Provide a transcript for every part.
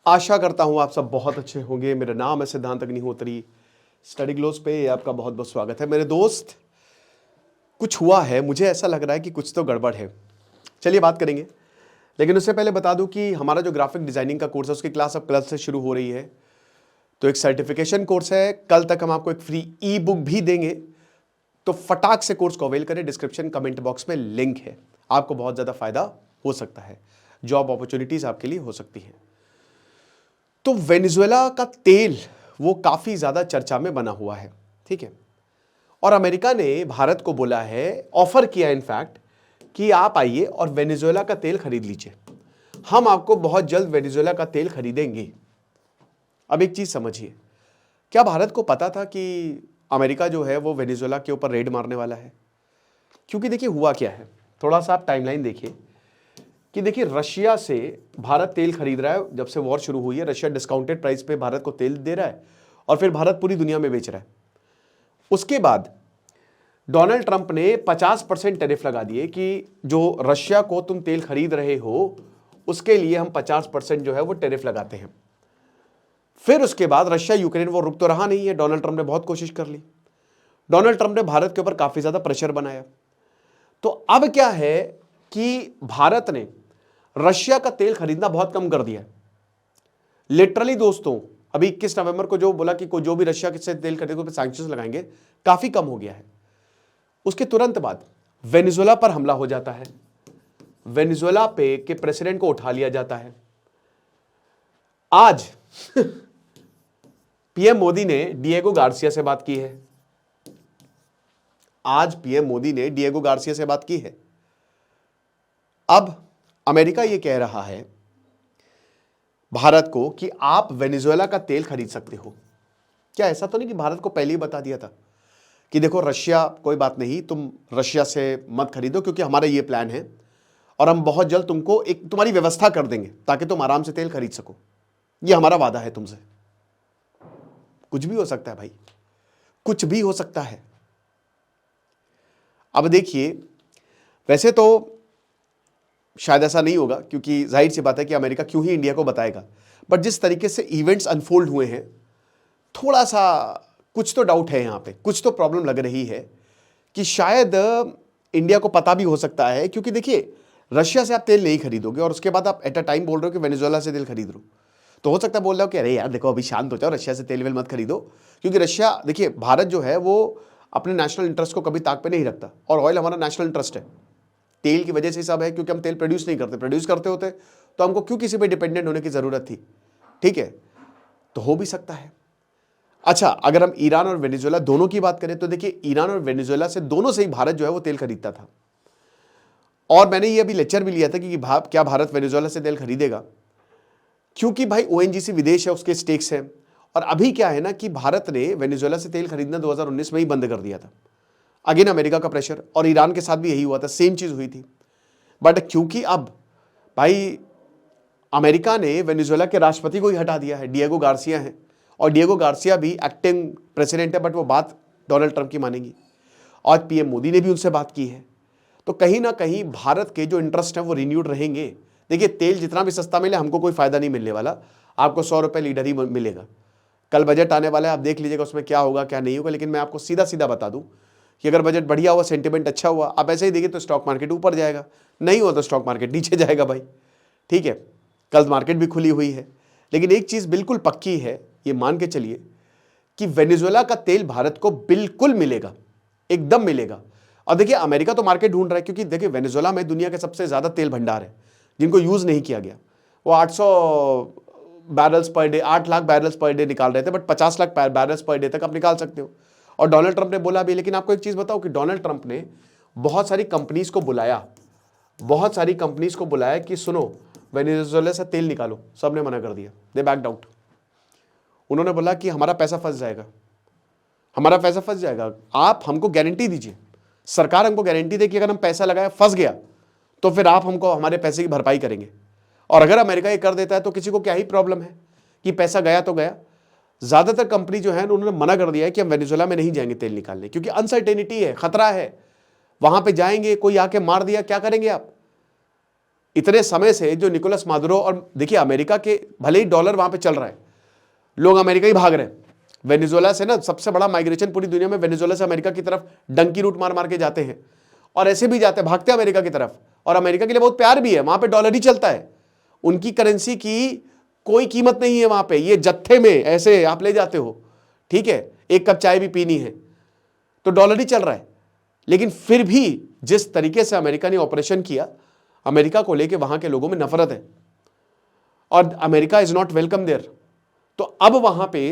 आशा करता हूं आप सब बहुत अच्छे होंगे। मेरा नाम है सिद्धांत अग्निहोत्री। स्टडी ग्लोस पे आपका बहुत बहुत स्वागत है। मेरे दोस्त, कुछ हुआ है, मुझे ऐसा लग रहा है कि कुछ तो गड़बड़ है। चलिए बात करेंगे, लेकिन उससे पहले बता दूं कि हमारा जो ग्राफिक डिजाइनिंग का कोर्स है उसकी क्लास अब कल से शुरू हो रही है। तो एक सर्टिफिकेशन कोर्स है, कल तक हम आपको एक फ्री ई बुक भी देंगे। तो फटाक से कोर्स को अवेल करें। डिस्क्रिप्शन कमेंट बॉक्स में लिंक है। आपको बहुत ज़्यादा फायदा हो सकता है, जॉब अपॉर्चुनिटीज आपके लिए हो सकती हैं। तो वेनेजुएला का तेल वो काफ़ी ज़्यादा चर्चा में बना हुआ है, ठीक है। और अमेरिका ने भारत को बोला है, ऑफर किया इनफैक्ट, कि आप आइए और वेनेजुएला का तेल खरीद लीजिए, हम आपको बहुत जल्द वेनेजुएला का तेल खरीदेंगे। अब एक चीज़ समझिए, क्या भारत को पता था कि अमेरिका जो है वो वेनेजुएला के ऊपर रेड मारने वाला है? क्योंकि देखिए हुआ क्या है, थोड़ा सा आप टाइमलाइन देखिए कि देखिए रशिया से भारत तेल खरीद रहा है। जब से वॉर शुरू हुई है, रशिया डिस्काउंटेड प्राइस पे भारत को तेल दे रहा है और फिर भारत पूरी दुनिया में बेच रहा है। उसके बाद डोनाल्ड ट्रंप ने 50% टैरिफ लगा दिए कि जो रशिया को तुम तेल खरीद रहे हो उसके लिए हम 50% जो है वो टैरिफ लगाते हैं। फिर उसके बाद रशिया यूक्रेन वो रुक तो रहा नहीं है, डोनाल्ड ट्रंप ने बहुत कोशिश कर ली। डोनाल्ड ट्रंप ने भारत के ऊपर काफी ज्यादा प्रेशर बनाया। तो अब क्या है कि भारत ने रशिया का तेल खरीदना बहुत कम कर दिया है। लिटरली दोस्तों, अभी 21 नवंबर को जो बोला कि जो भी रशिया से तेल खरीदेगा उस पर सैंक्शंस लगाएंगे, काफी कम हो गया है। उसके तुरंत बाद वेनेजुएला पर हमला हो जाता है। वेनेजुएला पे के प्रेसिडेंट को उठा लिया जाता है। आज पीएम मोदी ने डिएगो गार्सिया से बात की है। आज पीएम मोदी ने डिएगो गार्सिया से बात की है। अब अमेरिका यह कह रहा है भारत को कि आप वेनेजुएला का तेल खरीद सकते हो। क्या ऐसा तो नहीं कि भारत को पहले ही बता दिया था कि देखो रशिया, कोई बात नहीं, तुम रशिया से मत खरीदो क्योंकि हमारा ये प्लान है और हम बहुत जल्द तुमको एक तुम्हारी व्यवस्था कर देंगे ताकि तुम आराम से तेल खरीद सको। ये हमारा वादा है तुमसे। कुछ भी हो सकता है भाई, कुछ भी हो सकता है। अब देखिए, वैसे तो शायद ऐसा नहीं होगा क्योंकि जाहिर सी बात है कि अमेरिका क्यों ही इंडिया को बताएगा, बट जिस तरीके से इवेंट्स अनफोल्ड हुए हैं, थोड़ा सा कुछ तो डाउट है यहाँ पे, कुछ तो प्रॉब्लम लग रही है कि शायद इंडिया को पता भी हो सकता है। क्योंकि देखिए, रशिया से आप तेल नहीं खरीदोगे और उसके बाद आप एट अ टाइम बोल रहे हो कि वेनेजुएला से तेल खरीद रहे हो, तो हो सकता है बोल रहे हो कि अरे यार देखो अभी शांत हो जाओ, रशिया से तेल वेल मत खरीदो। क्योंकि रशिया, देखिए भारत जो है वो अपने नेशनल इंटरेस्ट को कभी ताक पे नहीं रखता और ऑयल हमारा नेशनल इंटरेस्ट है। तेल की वजह से सब है क्योंकि हम तेल प्रोड्यूस नहीं करते। प्रोड्यूस करते होते तो हमको क्यों किसी पे डिपेंडेंट होने की जरूरत थी, ठीक है। तो हो भी सकता है। अच्छा, अगर हम ईरान और वेनेजुएला दोनों की बात करें तो देखिए ईरान और वेनेजुएला से दोनों से ही भारत जो है वो तेल खरीदता था। और मैंने ये अभी लेक्चर भी लिया था कि क्या भारत वेनेजुएला से तेल खरीदेगा, क्योंकि भाई ओएनजीसी विदेश है, उसके स्टेक्स हैं। और अभी क्या है ना कि भारत ने वेनेजुएला से तेल खरीदना 2019 में ही बंद कर दिया था। अगेन अमेरिका का प्रेशर, और ईरान के साथ भी यही हुआ था, सेम चीज हुई थी। बट क्योंकि अब भाई अमेरिका ने वेनेजुएला के राष्ट्रपति को ही हटा दिया है, डिएगो गार्सिया है, और डिएगो गार्सिया भी एक्टिंग प्रेसिडेंट है, बट वो बात डोनाल्ड ट्रंप की मानेंगी। आज पीएम मोदी ने भी उनसे बात की है। तो कहीं ना कहीं भारत के जो इंटरेस्ट हैं वो रिन्यूड रहेंगे। देखिए, तेल जितना भी सस्ता मिले हमको कोई फायदा नहीं मिलने वाला, आपको 100 रुपये लीटर ही मिलेगा। कल बजट आने वाला है, आप देख लीजिएगा उसमें क्या होगा क्या नहीं होगा। लेकिन मैं आपको सीधा सीधा बता दूं कि अगर बजट बढ़िया हुआ, सेंटिमेंट अच्छा हुआ, आप ऐसे ही देखिए तो स्टॉक मार्केट ऊपर जाएगा, नहीं हुआ तो स्टॉक मार्केट नीचे जाएगा भाई, ठीक है। कल मार्केट भी खुली हुई है। लेकिन एक चीज बिल्कुल पक्की है, ये मान के चलिए कि वेनेजुएला का तेल भारत को बिल्कुल मिलेगा, एकदम मिलेगा। और देखिए अमेरिका तो मार्केट ढूंढ रहा है, क्योंकि देखिए वेनेजुएला में दुनिया के सबसे ज्यादा तेल भंडार है जिनको यूज नहीं किया गया। वो 800 barrels per day, 8 lakh barrels per day निकाल रहे थे, but 50 lakh barrels per day तक आप निकाल सकते हो। और डोनाल्ड ट्रंप ने बोला भी। लेकिन आपको एक चीज बताओ कि डोनाल्ड ट्रंप ने बहुत सारी कंपनीज को बुलाया, बहुत सारी कंपनीज को बुलाया कि सुनो वेनेजुएला से तेल निकालो, सबने मना कर दिया, दे बैक्ड आउट। उन्होंने बोला कि हमारा पैसा फंस जाएगा, हमारा पैसा फंस जाएगा, आप हमको गारंटी दीजिए, सरकार हमको गारंटी दे कि अगर हम पैसा लगाया फंस गया तो फिर आप हमको हमारे पैसे की भरपाई करेंगे। और अगर अमेरिका ये कर देता है तो किसी को क्या ही प्रॉब्लम है कि पैसा गया तो गया। ज्यादातर कंपनी जो है उन्होंने मना कर दिया है कि हम वेनेजुएला में नहीं जाएंगे तेल निकालने, क्योंकि अनसर्टेनिटी है, खतरा है। वहां पे जाएंगे, कोई आके मार दिया, क्या करेंगे आप? इतने समय से जो निकोलस मादुरो, और देखिए अमेरिका के भले ही डॉलर वहां पे चल रहा है, लोग अमेरिका ही भाग रहे हैं। वेनेजुएला से ना सबसे बड़ा माइग्रेशन पूरी दुनिया में वेनेजुएला से अमेरिका की तरफ डंकी रूट मार मार के जाते हैं, और ऐसे भी जाते हैं, भागते हैं अमेरिका की तरफ, और अमेरिका के लिए बहुत प्यार भी है, वहां पे डॉलर ही चलता है, उनकी करेंसी की कोई कीमत नहीं है वहां पे, ये जत्थे में ऐसे आप ले जाते हो, ठीक है, एक कप चाय भी पीनी है तो डॉलर ही चल रहा है। लेकिन फिर भी जिस तरीके से अमेरिका ने ऑपरेशन किया, अमेरिका को लेके वहां के लोगों में नफरत है, और America is not welcome there. तो अब वहां पे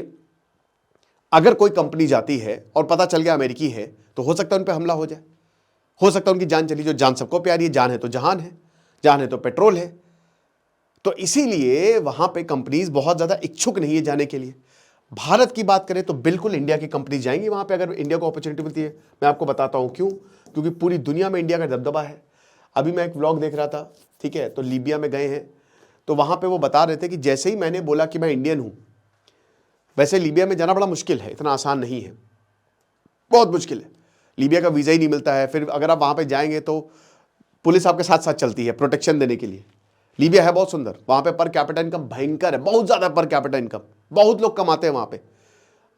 अगर कोई कंपनी जाती है और पता चल गया अमेरिकी है, तो हो सकता है उन पे हमला हो जाए, हो सकता है उनकी जान चली। जो जान सबको प्यारी है, जान है तो जहान है, जान है तो पेट्रोल है। तो इसीलिए वहां पे कंपनीज बहुत ज्यादा इच्छुक नहीं है जाने के लिए। भारत की बात करें तो बिल्कुल इंडिया की कंपनी जाएंगी वहां पे अगर इंडिया को अपॉर्चुनिटी मिलती है। मैं आपको बताता हूं क्यों, क्योंकि पूरी दुनिया में इंडिया का दबदबा है। अभी मैं एक व्लॉग देख रहा था, ठीक है, तो लीबिया में गए हैं, तो वहां पे वो बता रहे थे कि जैसे ही मैंने बोला कि मैं इंडियन हूं, वैसे लीबिया में जाना बड़ा मुश्किल है, इतना आसान नहीं है, बहुत मुश्किल है। लीबिया का वीज़ा ही नहीं मिलता है, फिर अगर आप वहाँ पे जाएंगे तो पुलिस आपके साथ साथ चलती है प्रोटेक्शन देने के लिए। लीबिया है बहुत सुंदर, वहाँ पे पर कैपिटा इनकम भयंकर है, बहुत ज़्यादा पर कैपिटा इनकम, बहुत लोग कमाते हैं वहाँ पे,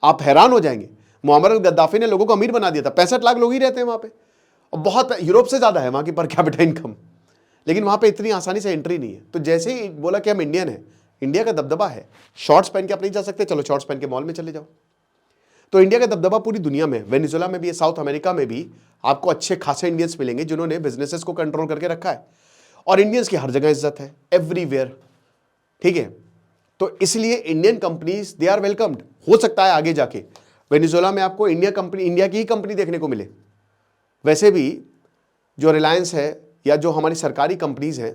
आप हैरान हो जाएंगे। मुअम्मर अल गद्दाफी ने लोगों को अमीर बना दिया था, 65 लाख लोग ही रहते हैं वहाँ पे, और बहुत यूरोप से ज़्यादा है वहाँ की पर कैपिटा इनकम, लेकिन वहाँ पे इतनी आसानी से एंट्री नहीं है। तो जैसे ही बोला कि हम इंडियन हैं, इंडिया का दबदबा है, शॉर्ट्स पहन के आप नहीं जा सकते, चलो शॉर्ट्स पहन के मॉल में चले जाओ। तो इंडिया का दबदबा पूरी दुनिया में, वेनेजुएला में भी है, साउथ अमेरिका में भी आपको अच्छे खासे इंडियंस मिलेंगे जिन्होंने बिजनेसेस को कंट्रोल करके रखा है, और इंडियंस की हर जगह इज्जत है, एवरीवेयर, ठीक है। तो इसलिए Indian companies they are welcomed. हो सकता है आगे जाके वेनेजुएला में आपको इंडिया की ही कंपनी देखने को मिले। वैसे भी जो रिलायंस है या जो हमारी सरकारी कंपनीज हैं,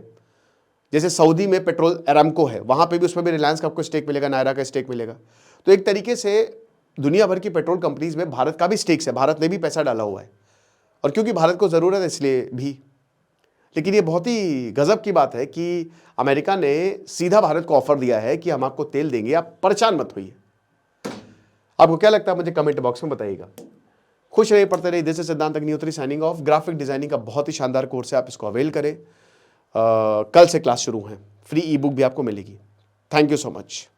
जैसे सऊदी में पेट्रोल अरामको है, वहाँ पे भी उसमें भी रिलायंस का आपको स्टेक मिलेगा, नायरा का स्टेक मिलेगा। तो एक तरीके से दुनिया भर की पेट्रोल कंपनीज में भारत का भी स्टेक्स है, भारत ने भी पैसा डाला हुआ है, और क्योंकि भारत को ज़रूरत है इसलिए भी। लेकिन ये बहुत ही गजब की बात है कि अमेरिका ने सीधा भारत को ऑफर दिया है कि हम आपको तेल देंगे, आप परेशान मत होइए। आपको क्या लगता है मुझे कमेंट बॉक्स में बताइएगा। खुश रहिए, पढ़ते रहिए। दिस इज सिद्धांत Agnihotri signing off. Graphic designing का बहुत ही शानदार कोर्स है, आप इसको अवेल करें। कल से क्लास शुरू है, फ्री ई बुक भी आपको मिलेगी। Thank you so much.